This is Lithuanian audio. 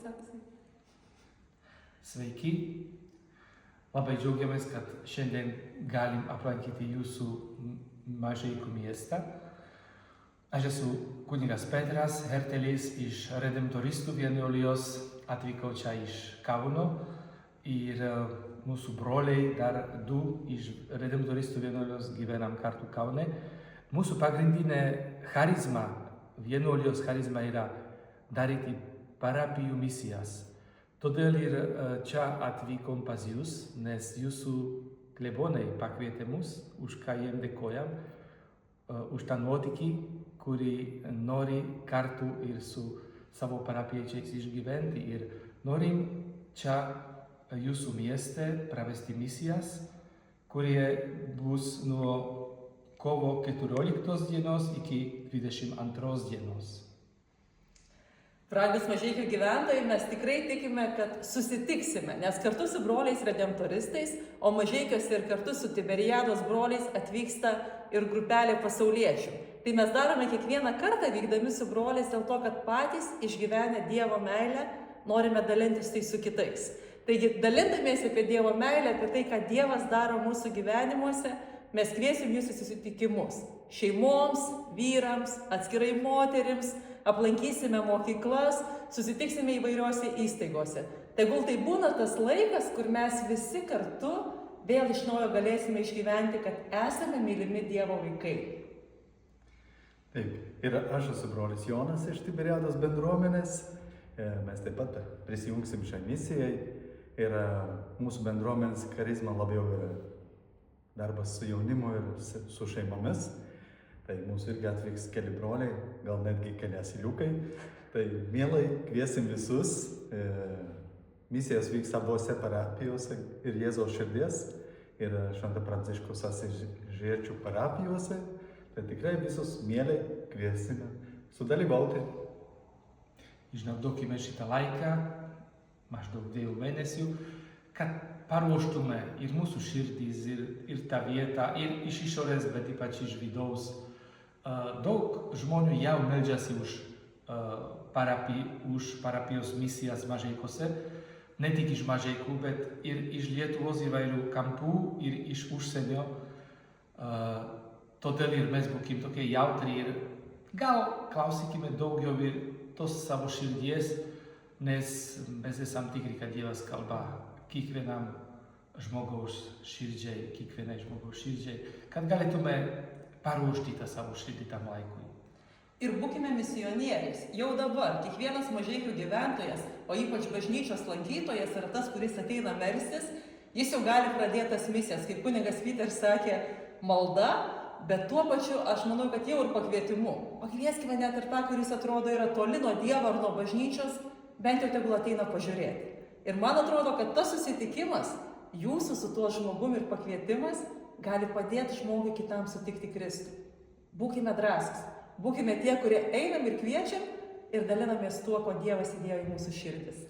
sekasi. Sveiki. Labai džiaugiamės, kad šiandien galim aplankyti jūsų Mažeikių miestą. Aš esu kunigas Petras Hertelis iš Redemptoristų vienuolijos, atvykau čia iš Kauno ir mūsų broliai dar du iš Redemptoristų vienuolijos gyvenam kartu Kaune. Mūsų pagrindinė charizma, vienuolijos charizma yra daryti parapijų misijas. Todėl ir čia atvykom pas jūs, nes jūsų klebonai pakvietė mus, už ką jiem dėkojam, už tą nuotykį, kurį nori kartu ir su savo parapiečiais išgyventi. Ir norim čia jūsų mieste pravesti misijas, kurie bus nuo kovo 14 dienos iki 22 dienos. Brangus Mažeikių gyventojai, mes tikrai tikime, kad susitiksime, nes kartu su broliais redemptoristais, o Mažeikiuose ir kartu su Tiberiados broliais atvyksta ir grupelė pasauliečių. Tai mes darome kiekvieną kartą vykdami su broliais dėl to, kad patys išgyvenę Dievo meilę norime dalintis tai su kitais. Taigi, dalindamiesi apie Dievo meilę, apie tai, ką Dievas daro mūsų gyvenimuose, mes kviesim jūsų susitikimus. Šeimoms, vyrams, atskirai moterims, aplankysime mokyklas, susitiksime įvairiose įstaigose. Tegul tai būna tas laikas, kur mes visi kartu vėl iš naujo galėsime išgyventi, kad esame mylimi Dievo vaikai. Taip, ir aš esu brolis Jonas iš Tiberiados bendruomenės. Mes taip pat prisijungsim šią misijai ir mūsų bendruomenės charizma labiau yra darbas su jaunimu ir su šeimomis. Tai mūsų irgi atvyks keli broliai, gal netgi keli asiliukai. Tai mielai kviesim visus. Misijos vyks abuose parapijose ir Jėzaus širdies ir Švento Pranciškaus Asyžiečių parapijose. Tai tikrai visus mielai kviesime sudalyvauti. Išnaudokime šitą laiką, maždaug 2 mėnesių, kad paruoštume ir mūsų širdis, ir tą vietą, ir iš išorės, bet ypač iš vidaus. Daug žmonių jau meldžiasi už parapijos misijas Mažeikiuose, ne tik iš Mažeikių, bet ir iš Lietuvos įvairių kampų ir iš užsienio. Todėl ir mes būkim tokie jautri ir gal klausykime daugiau ir tos savo širdies, nes mes esam tikri, kad Dievas kalba kiekvienam žmogaus širdžiai, kad galėtume paruošti tą savo širdį tam laikui. Ir būkime misionieriais. Jau dabar kiekvienas Mažeikių gyventojas, o ypač bažnyčios lankytojas yra tas, kuris ateina melstis, jis jau gali pradėti tas misijas. Kaip kunigas Peter sakė, malda, bet tuo pačiu aš manau, kad jau ir pakvietimu. Pakvieskime net ir tą, kuris atrodo yra toli nuo Dievo ar nuo bažnyčios, bent jau tegul ateina pažiūrėti. Ir man atrodo, kad tas susitikimas, jūsų su tuo žmogumi ir pakvietimas, gali padėti žmogui kitam sutikti Kristų. Būkime drąsūs, būkime tie, kurie einam ir kviečiam ir dalinamės tuo, ko Dievas įdėjo į mūsų širdis.